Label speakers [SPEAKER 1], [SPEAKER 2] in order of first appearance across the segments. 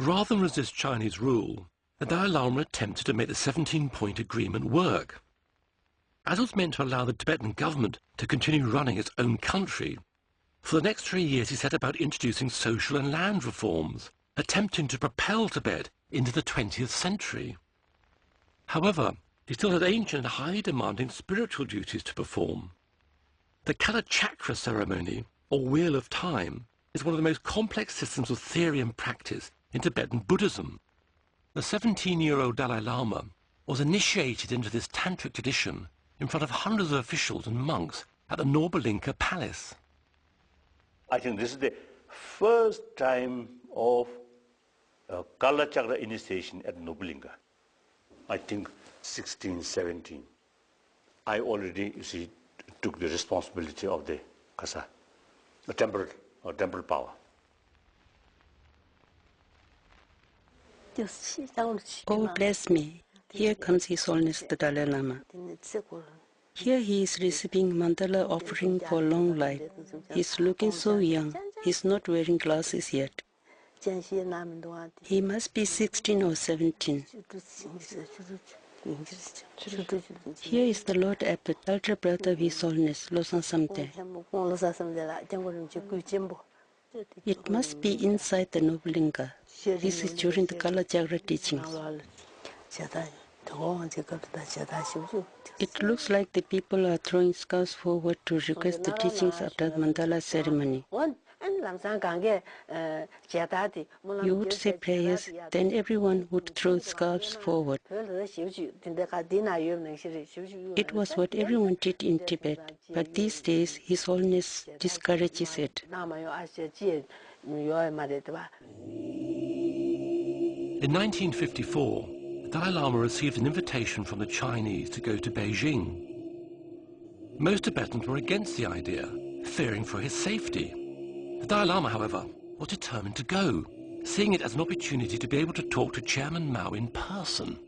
[SPEAKER 1] Rather than resist Chinese rule, the Dalai Lama attempted to make the 17-point agreement work. As it was meant to allow the Tibetan government to continue running its own country, for the next 3 years he set about introducing social and land reforms, attempting to propel Tibet into the 20th century. However, he still had ancient and highly demanding spiritual duties to perform. The Kalachakra ceremony, or Wheel of Time, is one of the most complex systems of theory and practice in Tibetan Buddhism. The 17-year-old Dalai Lama was initiated into this tantric tradition in front of hundreds of officials and monks at the Norbalinka Palace.
[SPEAKER 2] I think this is the first time of Kalachakra initiation at Norbalinka. I think 16, 17. I already, you see, took the responsibility of the Kasa, the temple power.
[SPEAKER 3] Oh, bless me. Here comes His Holiness the Dalai Lama. Here he is receiving mandala offering for long life. He's looking so young. He's not wearing glasses yet. He must be 16 or 17. Here is the Lord Abbot, elder brother of His Holiness, Lhasa Samte. It must be inside the Norbalinka. This is during the Kalachakra teachings. It looks like the people are throwing scarves forward to request the teachings after the mandala ceremony. You would say prayers, then everyone would throw scarves forward. It was what everyone did in Tibet, but these days His Holiness discourages it.
[SPEAKER 1] In 1954, the Dalai Lama received an invitation from the Chinese to go to Beijing. Most Tibetans were against the idea, fearing for his safety. The Dalai Lama, however, was determined to go, seeing it as an opportunity to be able to talk to Chairman Mao in person.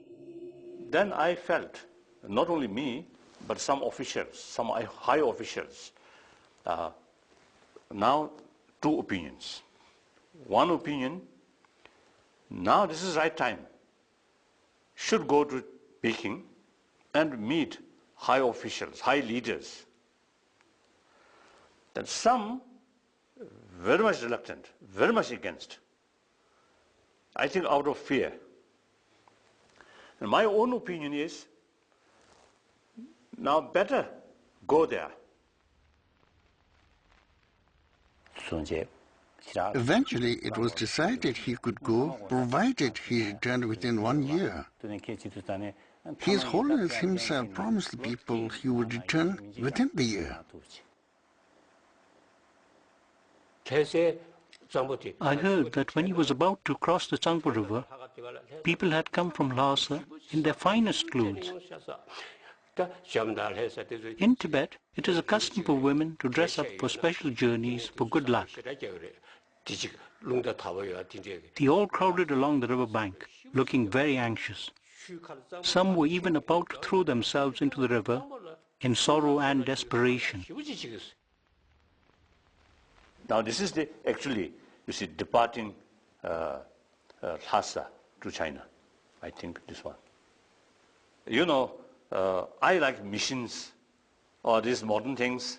[SPEAKER 2] Then I felt, not only me, but some officials, some high officials, now two opinions. One opinion, now this is the right time, should go to Peking and meet high officials, high leaders. Then some very much reluctant, very much against. I think out of fear. And my own opinion is, now better go there.
[SPEAKER 4] Eventually, it was decided he could go, provided he returned within 1 year. His Holiness himself promised the people he would return within the year.
[SPEAKER 5] I heard that when he was about to cross the Tsangpo River, people had come from Lhasa in their finest clothes. In Tibet, it is a custom for women to dress up for special journeys for good luck. They all crowded along the river bank, looking very anxious. Some were even about to throw themselves into the river in sorrow and desperation.
[SPEAKER 2] Now this is the, actually, you see, departing Lhasa to China. I think this one. You know, I like missions or these modern things.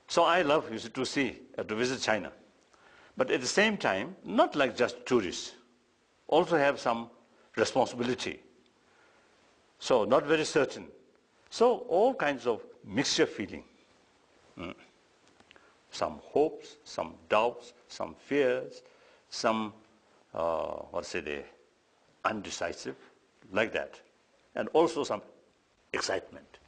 [SPEAKER 2] So I love, you see, to see, to visit China. But at the same time, not like just tourists, also have some responsibility. So not very certain. So all kinds of mixture feeling. Some hopes, some doubts, some fears, some, undecisive, like that. And also some excitement.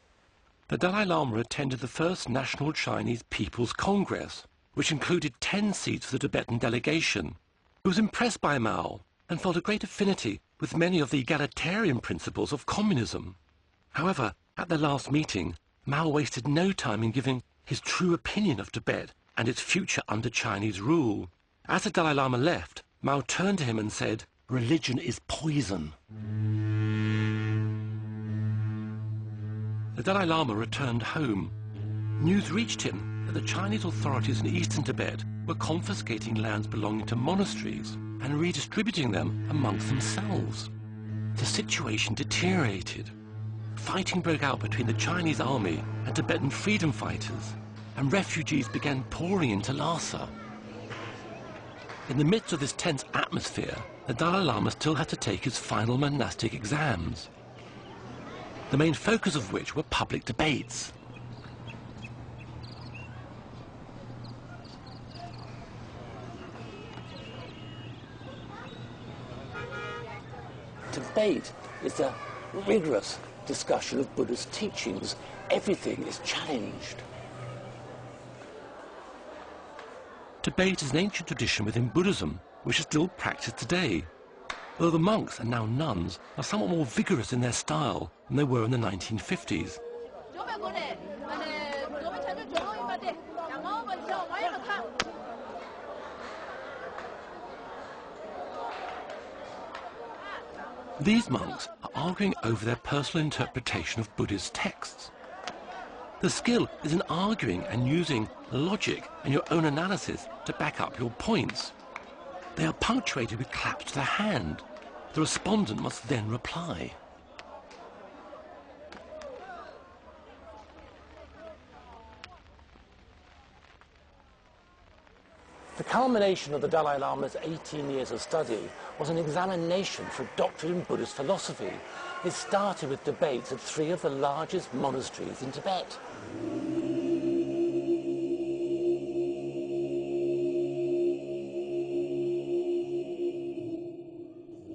[SPEAKER 1] The Dalai Lama attended the first National Chinese People's Congress, which included 10 seats for the Tibetan delegation. He was impressed by Mao and felt a great affinity with many of the egalitarian principles of communism. However, at their last meeting, Mao wasted no time in giving his true opinion of Tibet and its future under Chinese rule. As the Dalai Lama left, Mao turned to him and said, "Religion is poison." The Dalai Lama returned home. News reached him that the Chinese authorities in eastern Tibet were confiscating lands belonging to monasteries and redistributing them amongst themselves. The situation deteriorated. Fighting broke out between the Chinese army and Tibetan freedom fighters, and refugees began pouring into Lhasa. In the midst of this tense atmosphere, the Dalai Lama still had to take his final monastic exams, the main focus of which were public debates.
[SPEAKER 6] Debate is a rigorous discussion of Buddha's teachings. Everything is challenged.
[SPEAKER 1] Debate is an ancient tradition within Buddhism, which is still practiced today, though the monks, and now nuns, are somewhat more vigorous in their style than they were in the 1950s. These monks are arguing over their personal interpretation of Buddhist texts. The skill is in arguing and using logic and your own analysis to back up your points. They are punctuated with claps to the hand. The respondent must then reply.
[SPEAKER 6] The culmination of the Dalai Lama's 18 years of study was an examination for a doctorate in Buddhist philosophy. It started with debates at 3 of the largest monasteries in Tibet.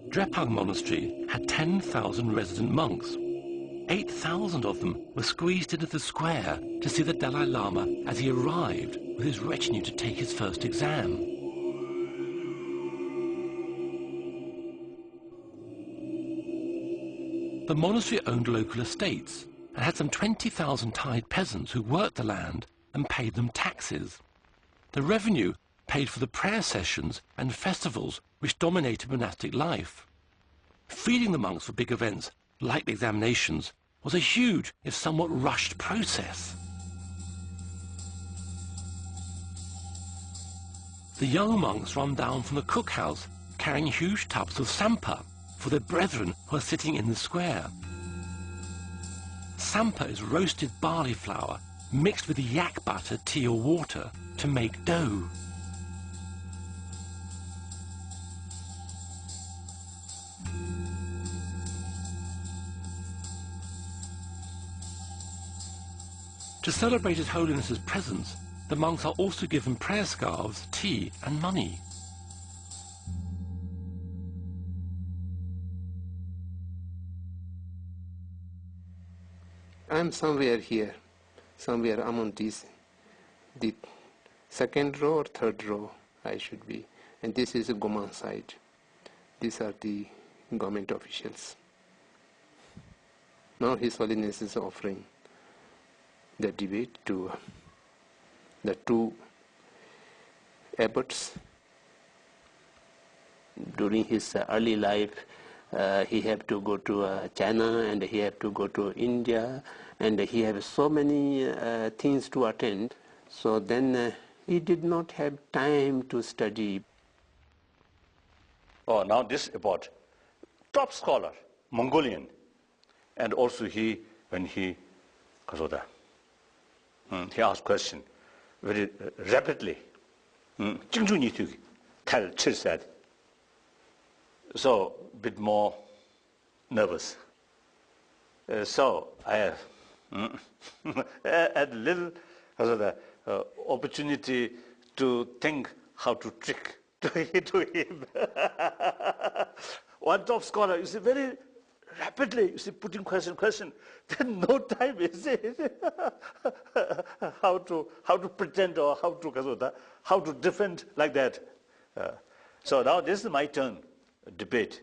[SPEAKER 1] Drepung Monastery had 10,000 resident monks. 8,000 of them were squeezed into the square to see the Dalai Lama as he arrived with his retinue to take his first exam. The monastery owned local estates and had some 20,000 tied peasants who worked the land and paid them taxes. The revenue paid for the prayer sessions and festivals which dominated monastic life. Feeding the monks for big events, like the examinations, was a huge, if somewhat rushed process. The young monks run down from the cookhouse carrying huge tubs of sampa for their brethren who are sitting in the square. Sampa is roasted barley flour mixed with yak butter, tea or water to make dough. To celebrate His Holiness's presence, the monks are also given prayer scarves, tea and money.
[SPEAKER 7] I'm somewhere here, somewhere among these, the second row or third row I should be. And this is a Goman side. These are the government officials. Now His Holiness is offering the debate to the 2 abbots.
[SPEAKER 8] During his early life, he had to go to China, and he had to go to India, and he had so many things to attend. So then he did not have time to study.
[SPEAKER 2] Oh, now this about top scholar, Mongolian, and also when he asked question very rapidly. So a bit more nervous. So I had little opportunity to think how to trick to him. One top scholar, you see, very rapidly, you see, putting question, then no time, you see, how to pretend or how to defend like that. So now this is my turn, debate.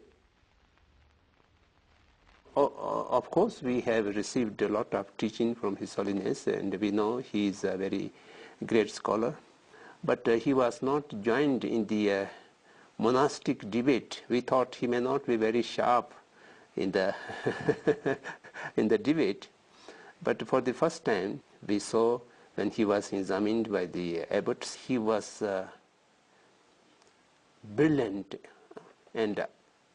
[SPEAKER 8] Of course, we have received a lot of teaching from His Holiness, and we know he is a very great scholar. But he was not joined in the monastic debate. We thought he may not be very sharp in the in the debate. But for the first time, we saw when he was examined by the abbots, he was brilliant and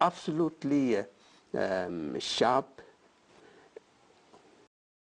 [SPEAKER 8] absolutely sharp